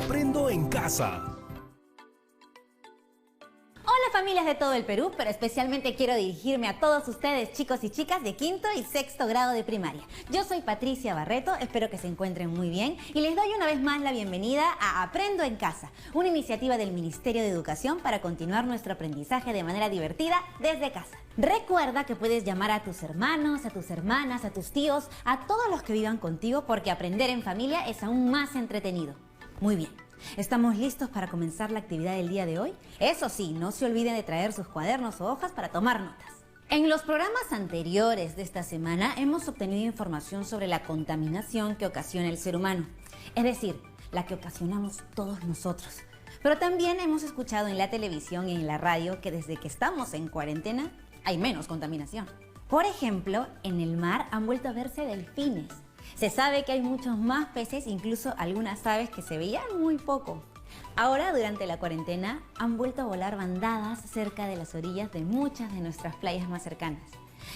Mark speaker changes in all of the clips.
Speaker 1: Aprendo en Casa.
Speaker 2: Hola familias de todo el Perú, pero especialmente quiero dirigirme a todos ustedes, chicos y chicas de quinto y sexto grado de primaria. Yo soy Patricia Barreto, espero que se encuentren muy bien y les doy una vez más la bienvenida a Aprendo en Casa, una iniciativa del Ministerio de Educación para continuar nuestro aprendizaje de manera divertida desde casa. Recuerda que puedes llamar a tus hermanos, a tus hermanas, a tus tíos, a todos los que vivan contigo porque aprender en familia es aún más entretenido. Muy bien. ¿Estamos listos para comenzar la actividad del día de hoy? Eso sí, no se olviden de traer sus cuadernos o hojas para tomar notas. En los programas anteriores de esta semana hemos obtenido información sobre la contaminación que ocasiona el ser humano, es decir, la que ocasionamos todos nosotros. Pero también hemos escuchado en la televisión y en la radio que desde que estamos en cuarentena hay menos contaminación. Por ejemplo, en el mar han vuelto a verse delfines. Se sabe que hay muchos más peces, incluso algunas aves que se veían muy poco. Ahora, durante la cuarentena, han vuelto a volar bandadas cerca de las orillas de muchas de nuestras playas más cercanas.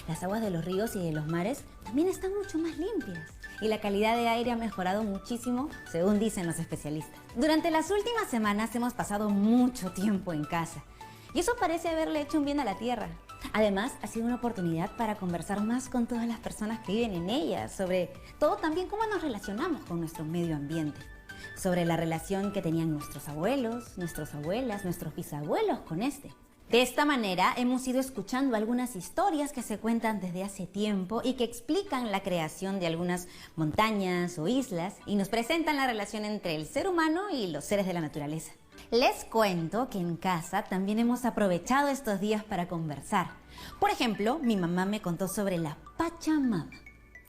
Speaker 2: Las aguas de los ríos y de los mares también están mucho más limpias y la calidad de aire ha mejorado muchísimo, según dicen los especialistas. Durante las últimas semanas hemos pasado mucho tiempo en casa y eso parece haberle hecho un bien a la tierra. Además, ha sido una oportunidad para conversar más con todas las personas que viven en ella, sobre todo también cómo nos relacionamos con nuestro medio ambiente, sobre la relación que tenían nuestros abuelos, nuestras abuelas, nuestros bisabuelos con este. De esta manera, hemos ido escuchando algunas historias que se cuentan desde hace tiempo y que explican la creación de algunas montañas o islas y nos presentan la relación entre el ser humano y los seres de la naturaleza. Les cuento que en casa también hemos aprovechado estos días para conversar. Por ejemplo, mi mamá me contó sobre la Pachamama.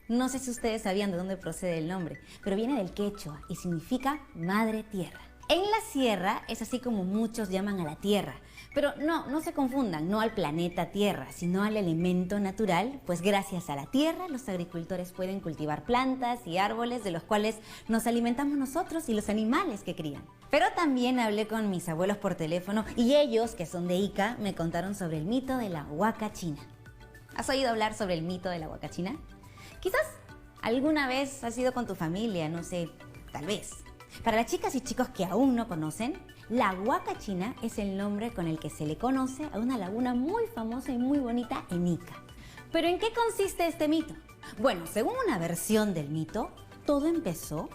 Speaker 2: No sé si ustedes sabían de dónde procede el nombre, pero viene del quechua y significa Madre Tierra. En la sierra es así como muchos llaman a la tierra, pero no se confundan, no al planeta Tierra, sino al elemento natural, pues gracias a la tierra los agricultores pueden cultivar plantas y árboles de los cuales nos alimentamos nosotros y los animales que crían. Pero también hablé con mis abuelos por teléfono y ellos, que son de Ica, me contaron sobre el mito de la huacachina. ¿Has oído hablar sobre el mito de la huacachina? Quizás alguna vez has ido con tu familia, no sé, tal vez. Para las chicas y chicos que aún no conocen, la huacachina es el nombre con el que se le conoce a una laguna muy famosa y muy bonita en Ica. ¿Pero en qué consiste este mito? Bueno, según una versión del mito, todo empezó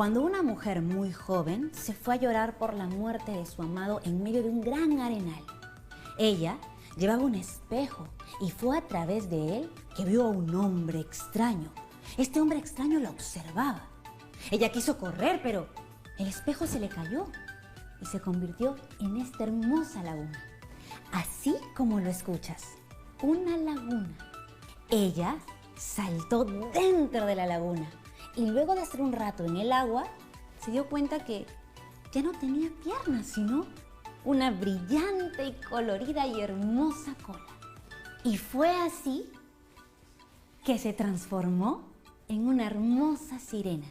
Speaker 2: cuando una mujer muy joven se fue a llorar por la muerte de su amado en medio de un gran arenal. Ella llevaba un espejo y fue a través de él que vio a un hombre extraño. Este hombre extraño la observaba. Ella quiso correr, pero el espejo se le cayó y se convirtió en esta hermosa laguna. Así como lo escuchas, una laguna. Ella saltó dentro de la laguna y luego de estar un rato en el agua, se dio cuenta que ya no tenía piernas, sino una brillante y colorida y hermosa cola. Y fue así que se transformó en una hermosa sirena,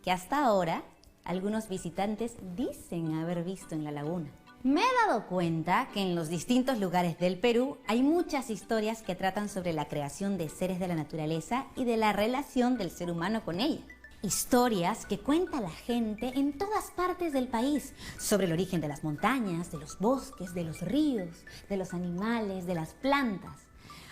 Speaker 2: que hasta ahora algunos visitantes dicen haber visto en la laguna. Me he dado cuenta que en los distintos lugares del Perú hay muchas historias que tratan sobre la creación de seres de la naturaleza y de la relación del ser humano con ella. Historias que cuenta la gente en todas partes del país sobre el origen de las montañas, de los bosques, de los ríos, de los animales, de las plantas.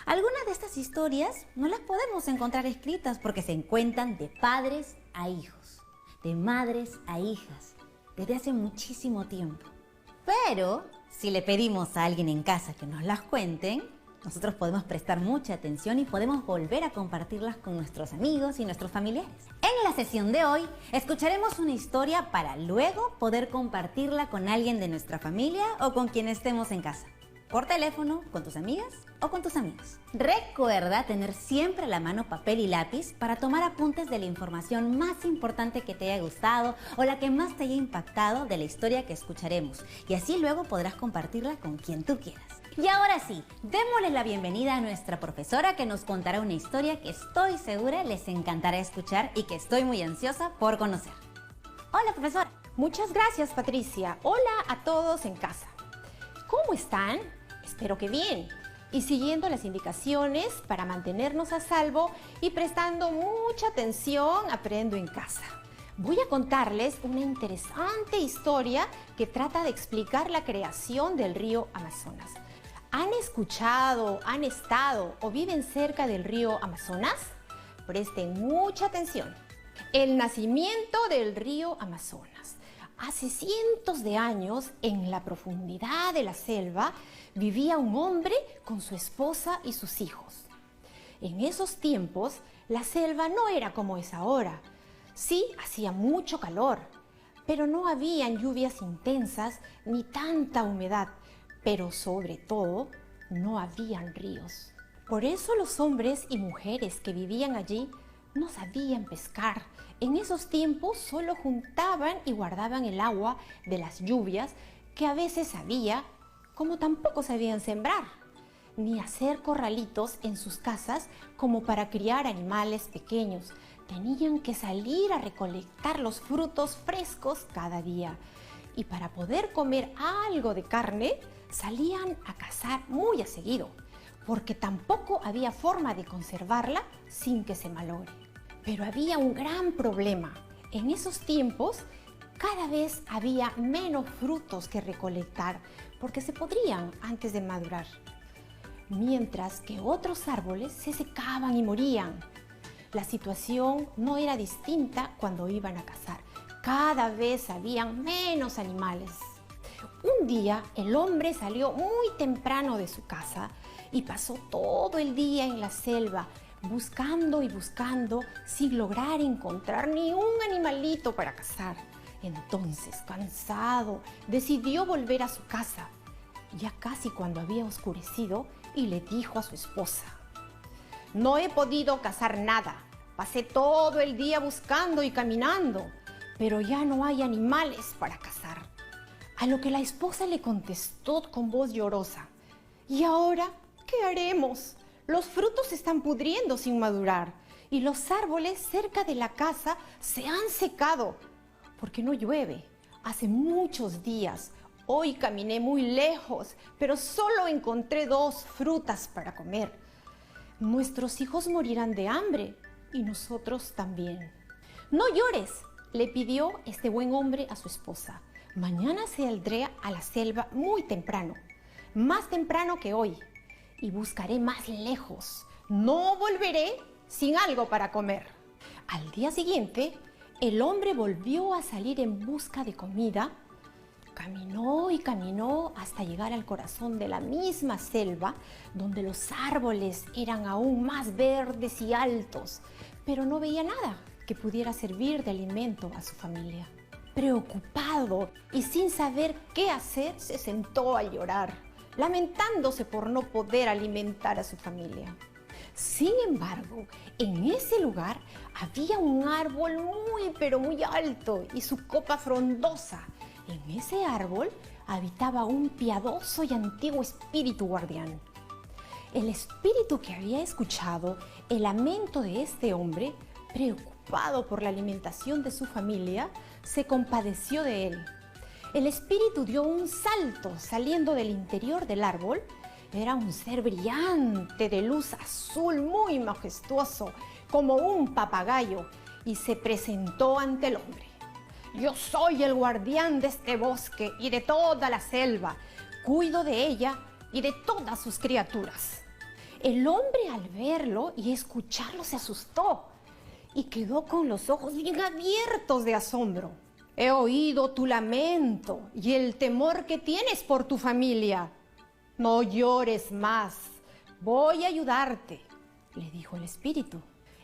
Speaker 2: Algunas de estas historias no las podemos encontrar escritas porque se cuentan de padres a hijos, de madres a hijas, desde hace muchísimo tiempo. Pero si le pedimos a alguien en casa que nos las cuenten, nosotros podemos prestar mucha atención y podemos volver a compartirlas con nuestros amigos y nuestros familiares. En la sesión de hoy escucharemos una historia para luego poder compartirla con alguien de nuestra familia o con quien estemos en casa. Por teléfono, con tus amigas o con tus amigos. Recuerda tener siempre a la mano papel y lápiz para tomar apuntes de la información más importante que te haya gustado o la que más te haya impactado de la historia que escucharemos. Y así luego podrás compartirla con quien tú quieras. Y ahora sí, démosle la bienvenida a nuestra profesora que nos contará una historia que estoy segura les encantará escuchar y que estoy muy ansiosa por conocer. Hola, profesora.
Speaker 3: Muchas gracias, Patricia. Hola a todos en casa. ¿Cómo están? Espero que bien. Y siguiendo las indicaciones para mantenernos a salvo y prestando mucha atención, aprendo en casa. Voy a contarles una interesante historia que trata de explicar la creación del río Amazonas. ¿Han escuchado, han estado o viven cerca del río Amazonas? Presten mucha atención. El nacimiento del río Amazonas. Hace cientos de años, en la profundidad de la selva, vivía un hombre con su esposa y sus hijos. En esos tiempos, la selva no era como es ahora. Sí, hacía mucho calor, pero no habían lluvias intensas ni tanta humedad, pero sobre todo, no habían ríos. Por eso los hombres y mujeres que vivían allí no sabían pescar. En esos tiempos solo juntaban y guardaban el agua de las lluvias que a veces había, como tampoco sabían sembrar, ni hacer corralitos en sus casas como para criar animales pequeños. Tenían que salir a recolectar los frutos frescos cada día. Y para poder comer algo de carne, salían a cazar muy a seguido, porque tampoco había forma de conservarla sin que se malogre. Pero había un gran problema. En esos tiempos, cada vez había menos frutos que recolectar, porque se podrían antes de madurar, mientras que otros árboles se secaban y morían. La situación no era distinta cuando iban a cazar. Cada vez habían menos animales. Un día el hombre salió muy temprano de su casa y pasó todo el día en la selva buscando y buscando sin lograr encontrar ni un animalito para cazar. Entonces, cansado, decidió volver a su casa, ya casi cuando había oscurecido, y le dijo a su esposa: «No he podido cazar nada. Pasé todo el día buscando y caminando, pero ya no hay animales para cazar». A lo que la esposa le contestó con voz llorosa: «¿Y ahora qué haremos? Los frutos se están pudriendo sin madurar y los árboles cerca de la casa se han secado porque no llueve. Hace muchos días. Hoy caminé muy lejos, pero solo encontré 2 frutas para comer. Nuestros hijos morirán de hambre y nosotros también». «No llores», le pidió este buen hombre a su esposa. «Mañana saldré a la selva muy temprano, más temprano que hoy, y buscaré más lejos. No volveré sin algo para comer». Al día siguiente, el hombre volvió a salir en busca de comida. Caminó y caminó hasta llegar al corazón de la misma selva, donde los árboles eran aún más verdes y altos, pero no veía nada que pudiera servir de alimento a su familia. Preocupado y sin saber qué hacer, se sentó a llorar, lamentándose por no poder alimentar a su familia. Sin embargo, en ese lugar había un árbol muy pero muy alto y su copa frondosa. En ese árbol habitaba un piadoso y antiguo espíritu guardián. El espíritu que había escuchado el lamento de este hombre, preocupado por la alimentación de su familia, se compadeció de él. El espíritu dio un salto saliendo del interior del árbol. Era un ser brillante de luz azul muy majestuoso, como un papagayo, y se presentó ante el hombre. «Yo soy el guardián de este bosque y de toda la selva. Cuido de ella y de todas sus criaturas». El hombre, al verlo y escucharlo, se asustó y quedó con los ojos bien abiertos de asombro. «He oído tu lamento y el temor que tienes por tu familia. No llores más, voy a ayudarte», le dijo el espíritu.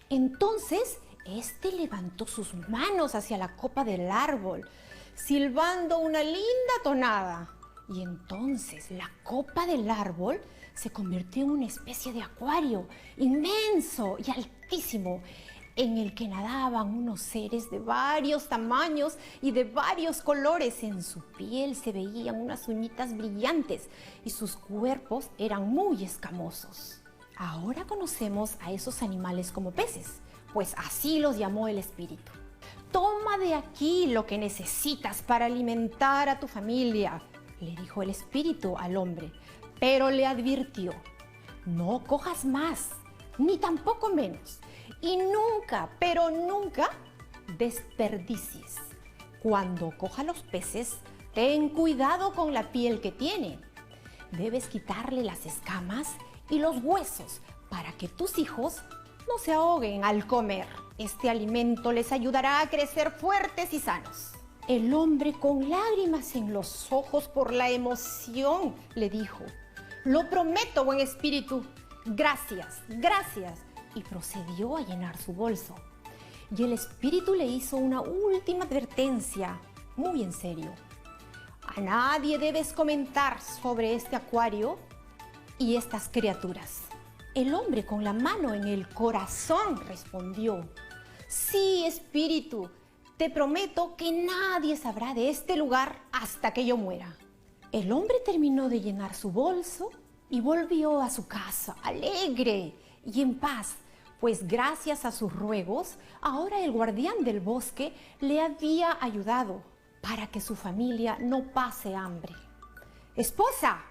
Speaker 3: Entonces, este levantó sus manos hacia la copa del árbol, silbando una linda tonada. Y entonces la copa del árbol se convirtió en una especie de acuario inmenso y altísimo, en el que nadaban unos seres de varios tamaños y de varios colores. En su piel se veían unas uñitas brillantes y sus cuerpos eran muy escamosos. Ahora conocemos a esos animales como peces, pues así los llamó el espíritu. «Toma de aquí lo que necesitas para alimentar a tu familia», le dijo el espíritu al hombre, pero le advirtió: «No cojas más, ni tampoco menos, y nunca, pero nunca desperdicies. Cuando coja los peces, ten cuidado con la piel que tiene. Debes quitarle las escamas y los huesos para que tus hijos no se ahoguen al comer. Este alimento les ayudará a crecer fuertes y sanos. El hombre, con lágrimas en los ojos por la emoción, le dijo: lo prometo, buen espíritu. Gracias, gracias. Y procedió a llenar su bolso. Y el espíritu le hizo una última advertencia, muy en serio. A nadie debes comentar sobre este acuario y estas criaturas. El hombre, con la mano en el corazón, respondió: sí, espíritu, te prometo que nadie sabrá de este lugar hasta que yo muera. El hombre terminó de llenar su bolso y volvió a su casa alegre y en paz, pues gracias a sus ruegos, ahora el guardián del bosque le había ayudado para que su familia no pase hambre. ¡Esposa!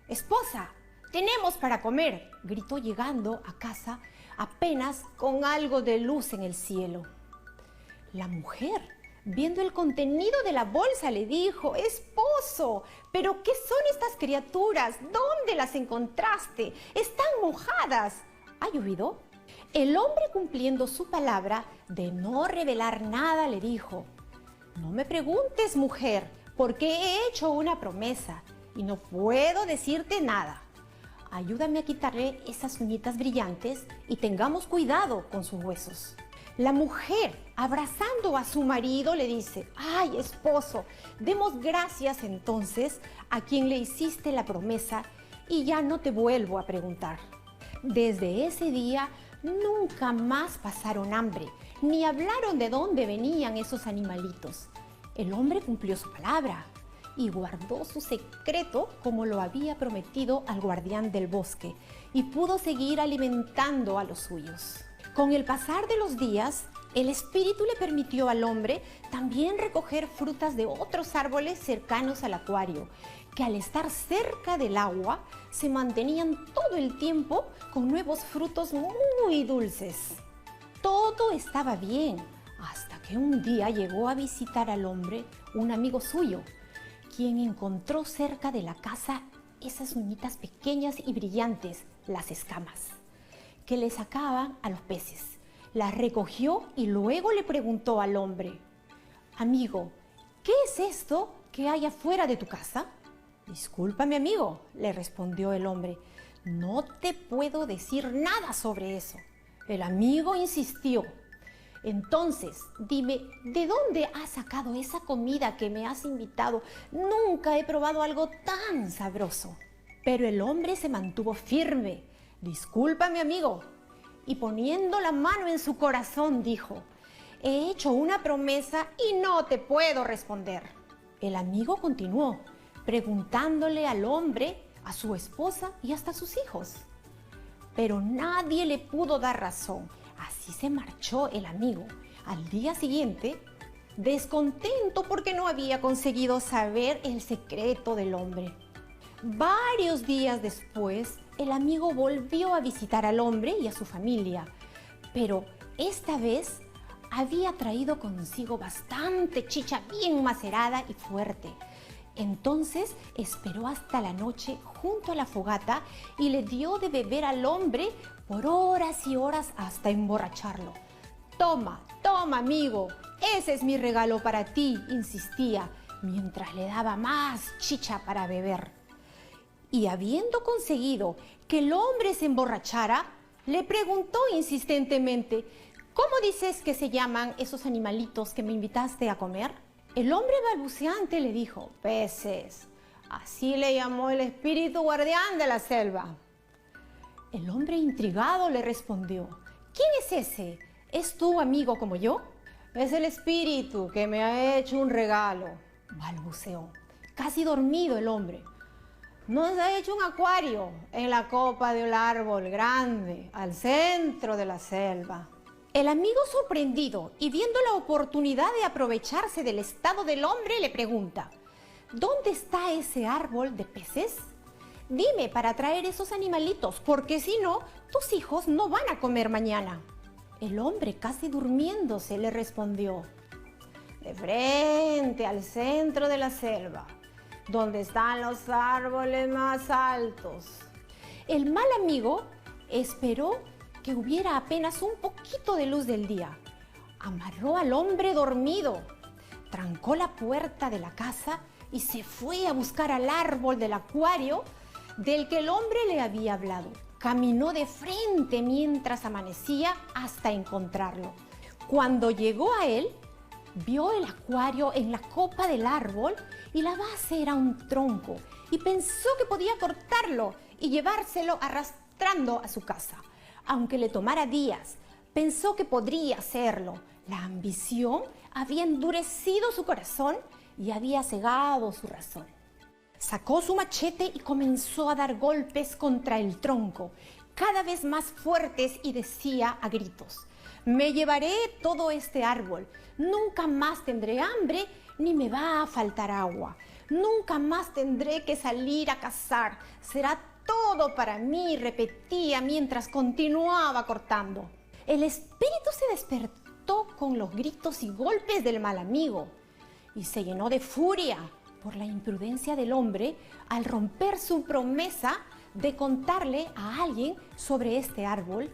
Speaker 3: ¡Esposa! ¡Tenemos para comer!, gritó llegando a casa apenas con algo de luz en el cielo. La mujer, viendo el contenido de la bolsa, le dijo: esposo, ¿pero qué son estas criaturas? ¿Dónde las encontraste? Están mojadas. ¿Ha llovido? El hombre, cumpliendo su palabra de no revelar nada, le dijo: no me preguntes, mujer, porque he hecho una promesa y no puedo decirte nada. Ayúdame a quitarle esas uñitas brillantes y tengamos cuidado con sus huesos. La mujer, abrazando a su marido, le dice: ay, esposo, demos gracias entonces a quien le hiciste la promesa y ya no te vuelvo a preguntar. Desde ese día nunca más pasaron hambre, ni hablaron de dónde venían esos animalitos. El hombre cumplió su palabra y guardó su secreto como lo había prometido al guardián del bosque, y pudo seguir alimentando a los suyos. Con el pasar de los días, el espíritu le permitió al hombre también recoger frutas de otros árboles cercanos al acuario, que al estar cerca del agua se mantenían todo el tiempo con nuevos frutos muy dulces. Todo estaba bien, hasta que un día llegó a visitar al hombre un amigo suyo, quien encontró cerca de la casa esas uñitas pequeñas y brillantes, las escamas, que le sacaban a los peces. Las recogió y luego le preguntó al hombre: amigo, ¿qué es esto que hay afuera de tu casa? Discúlpame, amigo, le respondió el hombre, no te puedo decir nada sobre eso. El amigo insistió: entonces, dime, ¿de dónde has sacado esa comida que me has invitado? Nunca he probado algo tan sabroso. Pero el hombre se mantuvo firme. Discúlpame, amigo. Y poniendo la mano en su corazón, dijo: he hecho una promesa y no te puedo responder. El amigo continuó, preguntándole al hombre, a su esposa y hasta a sus hijos. Pero nadie le pudo dar razón. Así se marchó el amigo. Al día siguiente, descontento porque no había conseguido saber el secreto del hombre. Varios días después, el amigo volvió a visitar al hombre y a su familia, pero esta vez había traído consigo bastante chicha bien macerada y fuerte. Entonces esperó hasta la noche junto a la fogata y le dio de beber al hombre por horas y horas hasta emborracharlo. Toma, toma, amigo, ese es mi regalo para ti, insistía, mientras le daba más chicha para beber. Y habiendo conseguido que el hombre se emborrachara, le preguntó insistentemente: ¿cómo dices que se llaman esos animalitos que me invitaste a comer? El hombre balbuceante le dijo: peces. Así le llamó el espíritu guardián de la selva. El hombre intrigado le respondió: ¿quién es ese? ¿Es tu amigo como yo? Es el espíritu que me ha hecho un regalo, balbuceó. Casi dormido el hombre. Nos ha hecho un acuario en la copa de un árbol grande al centro de la selva. El amigo, sorprendido y viendo la oportunidad de aprovecharse del estado del hombre, le pregunta: ¿dónde está ese árbol de peces? Dime para traer esos animalitos, porque si no, tus hijos no van a comer mañana. El hombre, casi durmiéndose, le respondió: de frente al centro de la selva, donde están los árboles más altos. El mal amigo esperó que hubiera apenas un poquito de luz del día. Amarró al hombre dormido, trancó la puerta de la casa y se fue a buscar al árbol del acuario del que el hombre le había hablado. Caminó de frente mientras amanecía hasta encontrarlo. Cuando llegó a él, vio el acuario en la copa del árbol y la base era un tronco, y pensó que podía cortarlo y llevárselo arrastrando a su casa. Aunque le tomara días, pensó que podría hacerlo. La ambición había endurecido su corazón y había cegado su razón. Sacó su machete y comenzó a dar golpes contra el tronco, cada vez más fuertes, y decía a gritos: me llevaré todo este árbol, nunca más tendré hambre ni me va a faltar agua, nunca más tendré que salir a cazar, será todo para mí, repetía mientras continuaba cortando. El espíritu se despertó con los gritos y golpes del mal amigo y se llenó de furia por la imprudencia del hombre al romper su promesa de contarle a alguien sobre este árbol,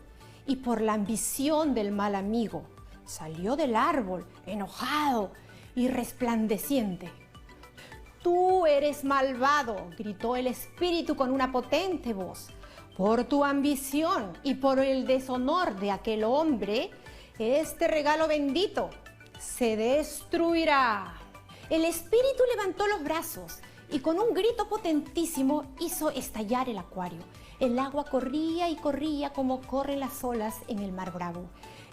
Speaker 3: y por la ambición del mal amigo. Salió del árbol enojado y resplandeciente. Tú eres malvado, gritó el espíritu con una potente voz. Por tu ambición y por el deshonor de aquel hombre, este regalo bendito se destruirá. El espíritu levantó los brazos y con un grito potentísimo hizo estallar el acuario. El agua corría y corría como corren las olas en el mar Bravo.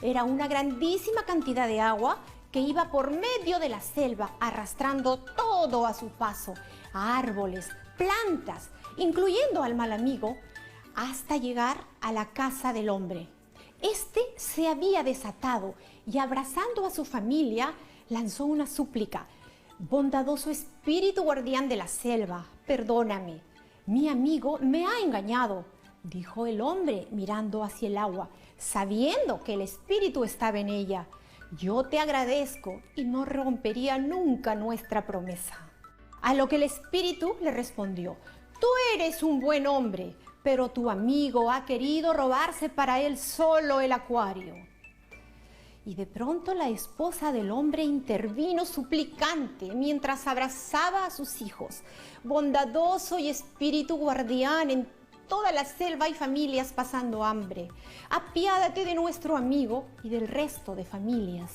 Speaker 3: Era una grandísima cantidad de agua que iba por medio de la selva, arrastrando todo a su paso, árboles, plantas, incluyendo al mal amigo, hasta llegar a la casa del hombre. Este se había desatado y, abrazando a su familia, lanzó una súplica: bondadoso espíritu guardián de la selva, perdóname. Mi amigo me ha engañado, dijo el hombre mirando hacia el agua, sabiendo que el espíritu estaba en ella. Yo te agradezco y no rompería nunca nuestra promesa. A lo que el espíritu le respondió: tú eres un buen hombre, pero tu amigo ha querido robarse para él solo el acuario. Y de pronto la esposa del hombre intervino suplicante mientras abrazaba a sus hijos. Bondadoso y espíritu guardián, en toda la selva hay familias pasando hambre. Apiádate de nuestro amigo y del resto de familias.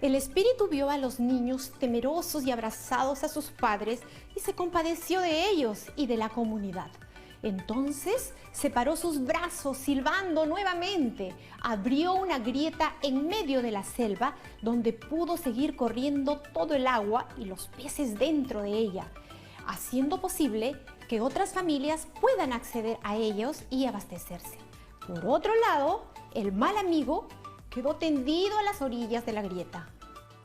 Speaker 3: El espíritu vio a los niños temerosos y abrazados a sus padres y se compadeció de ellos y de la comunidad. Entonces separó sus brazos silbando nuevamente, abrió una grieta en medio de la selva donde pudo seguir corriendo todo el agua y los peces dentro de ella, haciendo posible que otras familias puedan acceder a ellos y abastecerse. Por otro lado, el mal amigo quedó tendido a las orillas de la grieta.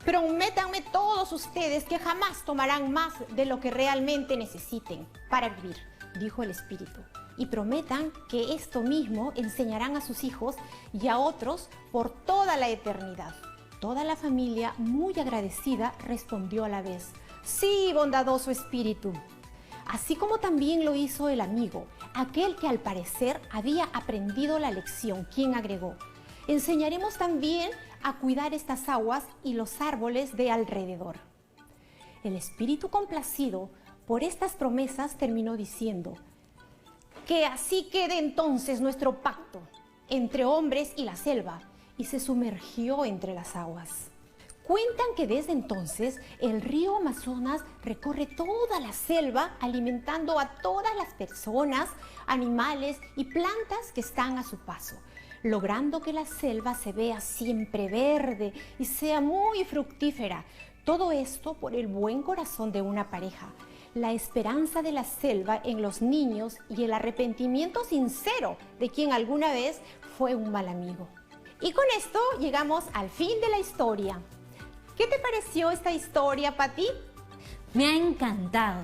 Speaker 3: Prométanme todos ustedes que jamás tomarán más de lo que realmente necesiten para vivir, dijo el espíritu, y prometan que esto mismo enseñarán a sus hijos y a otros por toda la eternidad. Toda la familia, muy agradecida, respondió a la vez: sí, bondadoso espíritu. Así como también lo hizo el amigo, aquel que al parecer había aprendido la lección, quien agregó: enseñaremos también a cuidar estas aguas y los árboles de alrededor. El espíritu, complacido por estas promesas, terminó diciendo: que así quede entonces nuestro pacto entre hombres y la selva, y se sumergió entre las aguas. Cuentan que desde entonces el río Amazonas recorre toda la selva, alimentando a todas las personas, animales y plantas que están a su paso, logrando que la selva se vea siempre verde y sea muy fructífera. Todo esto por el buen corazón de una pareja, la esperanza de la selva en los niños y el arrepentimiento sincero de quien alguna vez fue un mal amigo. Y con esto llegamos al fin de la historia. ¿Qué te pareció esta historia, Pati?
Speaker 2: Me ha encantado.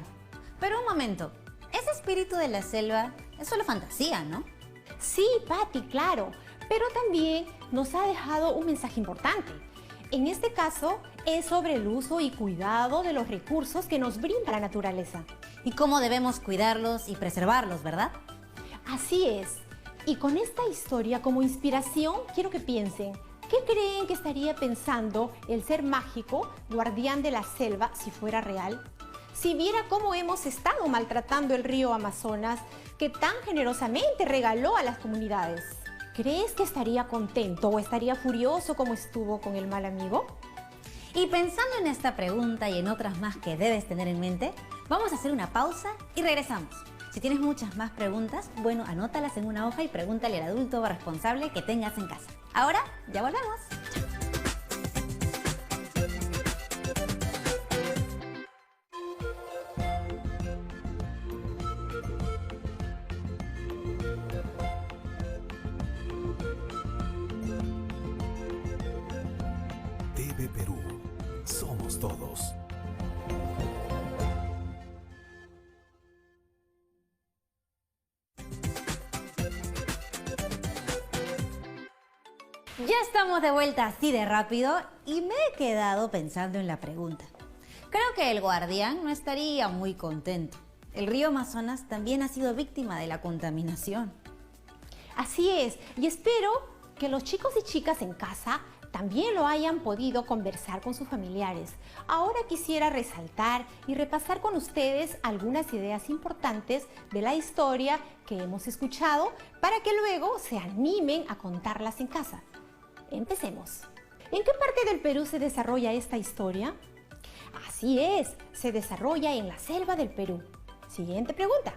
Speaker 2: Pero un momento, ese espíritu de la selva es solo fantasía, ¿no?
Speaker 3: Sí, Pati, claro. pero también nos ha dejado un mensaje importante. En este caso, es sobre el uso y cuidado de los recursos que nos brinda la naturaleza.
Speaker 2: Y cómo debemos cuidarlos y preservarlos, ¿verdad?
Speaker 3: Así es. Y con esta historia como inspiración, quiero que piensen, ¿qué creen que estaría pensando el ser mágico, guardián de la selva, si fuera real? Si viera cómo hemos estado maltratando el río Amazonas, que tan generosamente regaló a las comunidades. ¿Crees que estaría contento o estaría furioso como estuvo con el mal amigo?
Speaker 2: Y pensando en esta pregunta y en otras más que debes tener en mente, vamos a hacer una pausa y regresamos. Si tienes muchas más preguntas, bueno, anótalas en una hoja y pregúntale al adulto responsable que tengas en casa. Ahora, ya volvemos.
Speaker 1: TV Perú. Somos todos.
Speaker 2: Ya estamos de vuelta así de rápido y me he quedado pensando en la pregunta. Creo que el guardián no estaría muy contento. El río Amazonas también ha sido víctima de la contaminación.
Speaker 3: Así es, y espero que los chicos y chicas en casa también lo hayan podido conversar con sus familiares. Ahora quisiera resaltar y repasar con ustedes algunas ideas importantes de la historia que hemos escuchado para que luego se animen a contarlas en casa. Empecemos. ¿En qué parte del Perú se desarrolla esta historia? Así es, se desarrolla en la selva del Perú. Siguiente pregunta.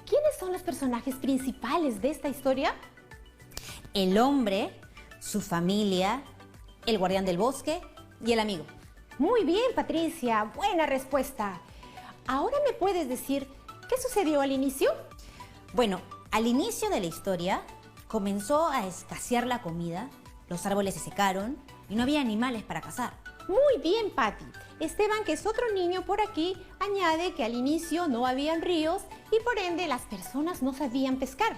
Speaker 3: ¿Quiénes son los personajes principales de esta historia?
Speaker 2: El hombre, su familia, el guardián del bosque y el amigo.
Speaker 3: Muy bien, Patricia, buena respuesta. ¿Ahora me puedes decir qué sucedió al inicio?
Speaker 2: Bueno, al inicio de la historia comenzó a escasear la comida, los árboles se secaron y no había animales para cazar.
Speaker 3: Muy bien, Patti. Esteban, que es otro niño por aquí, añade que al inicio no habían ríos y por ende las personas no sabían pescar.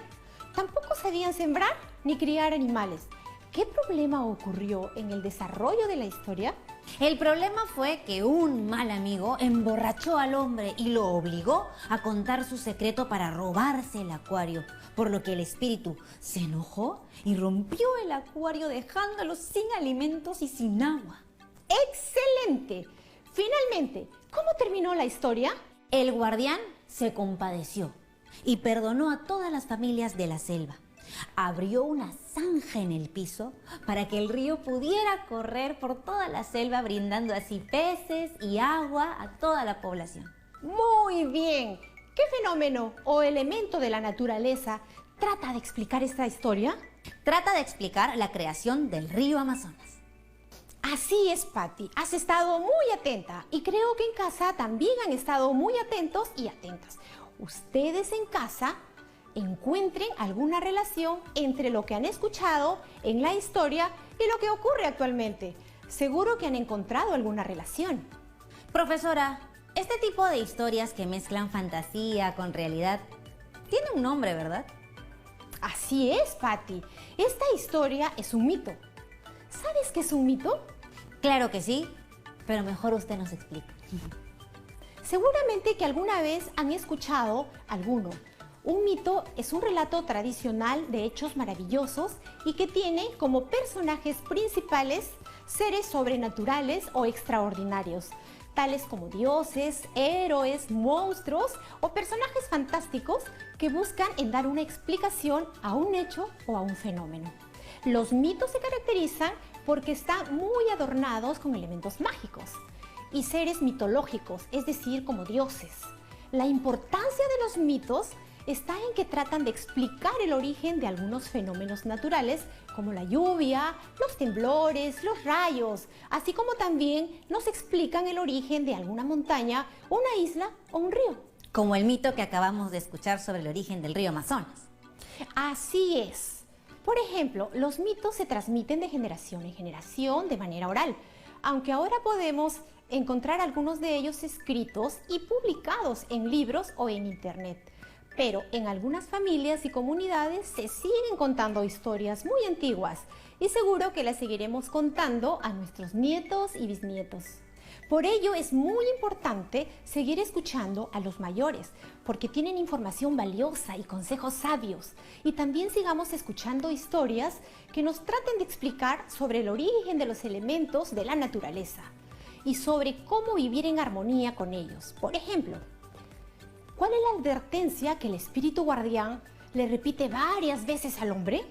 Speaker 3: Tampoco sabían sembrar ni criar animales. ¿Qué problema ocurrió en el desarrollo de la historia?
Speaker 2: El problema fue que un mal amigo emborrachó al hombre y lo obligó a contar su secreto para robarse el acuario, por lo que el espíritu se enojó y rompió el acuario dejándolo sin alimentos y sin agua.
Speaker 3: ¡Excelente! Finalmente, ¿cómo terminó la historia?
Speaker 2: El guardián se compadeció y perdonó a todas las familias de la selva. Abrió una zanja en el piso para que el río pudiera correr por toda la selva, brindando así peces y agua a toda la población.
Speaker 3: Muy bien. ¿Qué fenómeno o elemento de la naturaleza trata de explicar esta historia?
Speaker 2: Trata de explicar la creación del río Amazonas.
Speaker 3: Así es, Patti. Has estado muy atenta y creo que en casa también han estado muy atentos y atentas. Ustedes en casa encuentren alguna relación entre lo que han escuchado en la historia y lo que ocurre actualmente. Seguro que han encontrado alguna relación.
Speaker 2: Profesora, este tipo de historias que mezclan fantasía con realidad tiene un nombre, ¿verdad?
Speaker 3: Así es, Patti. Esta historia es un mito. ¿Sabes qué es un mito?
Speaker 2: Claro que sí, pero mejor usted nos explica.
Speaker 3: Seguramente que alguna vez han escuchado alguno. Un mito es un relato tradicional de hechos maravillosos y que tiene como personajes principales seres sobrenaturales o extraordinarios, tales como dioses, héroes, monstruos o personajes fantásticos que buscan en dar una explicación a un hecho o a un fenómeno. Los mitos se caracterizan porque están muy adornados con elementos mágicos y seres mitológicos, es decir, como dioses. La importancia de los mitos está en que tratan de explicar el origen de algunos fenómenos naturales como la lluvia, los temblores, los rayos, así como también nos explican el origen de alguna montaña, una isla o un río.
Speaker 2: Como el mito que acabamos de escuchar sobre el origen del río Amazonas.
Speaker 3: Así es. Por ejemplo, los mitos se transmiten de generación en generación de manera oral, aunque ahora podemos encontrar algunos de ellos escritos y publicados en libros o en internet. Pero en algunas familias y comunidades se siguen contando historias muy antiguas y seguro que las seguiremos contando a nuestros nietos y bisnietos. Por ello es muy importante seguir escuchando a los mayores, porque tienen información valiosa y consejos sabios. Y también sigamos escuchando historias que nos traten de explicar sobre el origen de los elementos de la naturaleza y sobre cómo vivir en armonía con ellos. Por ejemplo, ¿cuál es la advertencia que el espíritu guardián le repite varias veces al hombre?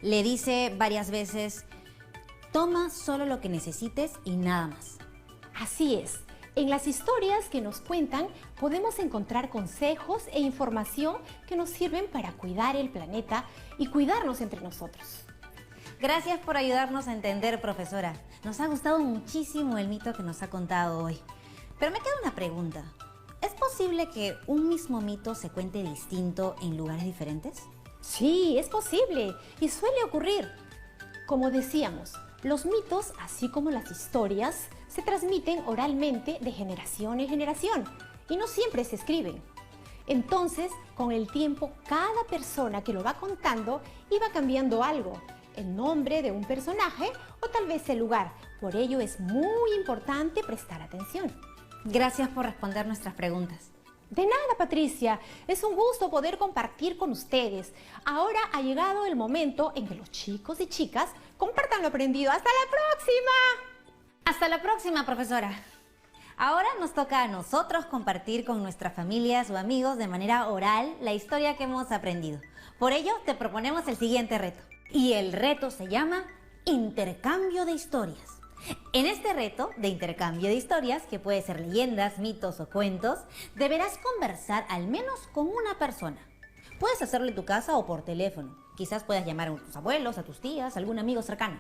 Speaker 2: Le dice varias veces: toma solo lo que necesites y nada más.
Speaker 3: Así es, en las historias que nos cuentan podemos encontrar consejos e información que nos sirven para cuidar el planeta y cuidarnos entre nosotros.
Speaker 2: Gracias por ayudarnos a entender, profesora. Nos ha gustado muchísimo el mito que nos ha contado hoy. Pero me queda una pregunta. ¿Es posible que un mismo mito se cuente distinto en lugares diferentes?
Speaker 3: Sí, es posible y suele ocurrir. Como decíamos, los mitos, así como las historias, se transmiten oralmente de generación en generación y no siempre se escriben. Entonces, con el tiempo, cada persona que lo va contando iba cambiando algo, el nombre de un personaje o tal vez el lugar. Por ello es muy importante prestar atención.
Speaker 2: Gracias por responder nuestras preguntas.
Speaker 3: De nada, Patricia. Es un gusto poder compartir con ustedes. Ahora ha llegado el momento en que los chicos y chicas compartan lo aprendido. ¡Hasta la próxima!
Speaker 2: Hasta la próxima, profesora. Ahora nos toca a nosotros compartir con nuestras familias o amigos de manera oral la historia que hemos aprendido. Por ello, te proponemos el siguiente reto. Y el reto se llama Intercambio de Historias. En este reto de intercambio de historias, que puede ser leyendas, mitos o cuentos, deberás conversar al menos con una persona. Puedes hacerlo en tu casa o por teléfono. Quizás puedas llamar a tus abuelos, a tus tías, a algún amigo cercano.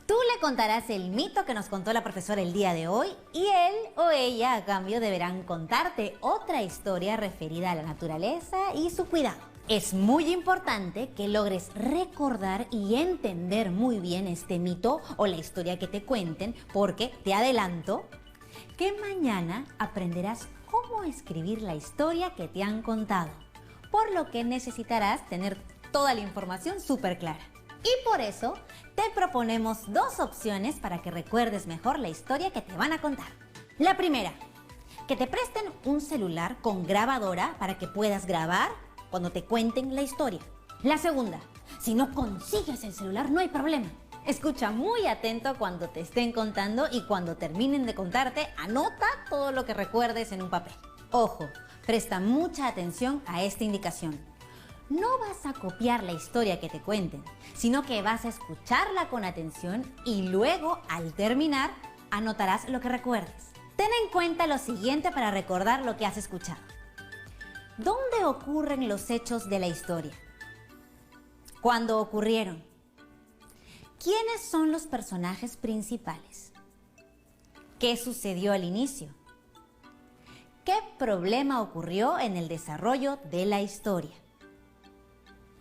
Speaker 2: Tú le contarás el mito que nos contó la profesora el día de hoy y él o ella a cambio deberán contarte otra historia referida a la naturaleza y su cuidado. Es muy importante que logres recordar y entender muy bien este mito o la historia que te cuenten, porque te adelanto que mañana aprenderás cómo escribir la historia que te han contado, por lo que necesitarás tener toda la información súper clara. Y por eso te proponemos dos opciones para que recuerdes mejor la historia que te van a contar. La primera, que te presten un celular con grabadora para que puedas grabar cuando te cuenten la historia. La segunda, si no consigues el celular no hay problema. Escucha muy atento cuando te estén contando y cuando terminen de contarte, anota todo lo que recuerdes en un papel. Ojo, presta mucha atención a esta indicación. No vas a copiar la historia que te cuenten, sino que vas a escucharla con atención y luego, al terminar, anotarás lo que recuerdes. Ten en cuenta lo siguiente para recordar lo que has escuchado. ¿Dónde ocurren los hechos de la historia? ¿Cuándo ocurrieron? ¿Quiénes son los personajes principales? ¿Qué sucedió al inicio? ¿Qué problema ocurrió en el desarrollo de la historia?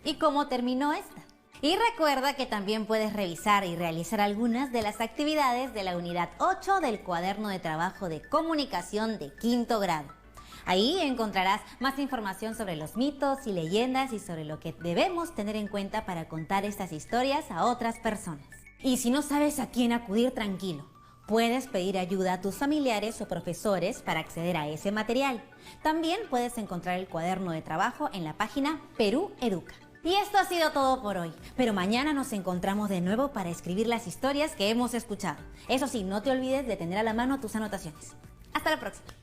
Speaker 2: ¿Y cómo terminó esta? Y recuerda que también puedes revisar y realizar algunas de las actividades de la unidad 8 del cuaderno de trabajo de comunicación de quinto grado. Ahí encontrarás más información sobre los mitos y leyendas y sobre lo que debemos tener en cuenta para contar estas historias a otras personas. Y si no sabes a quién acudir, tranquilo. Puedes pedir ayuda a tus familiares o profesores para acceder a ese material. También puedes encontrar el cuaderno de trabajo en la página Perú Educa. Y esto ha sido todo por hoy, pero mañana nos encontramos de nuevo para escribir las historias que hemos escuchado. Eso sí, no te olvides de tener a la mano tus anotaciones. Hasta la próxima.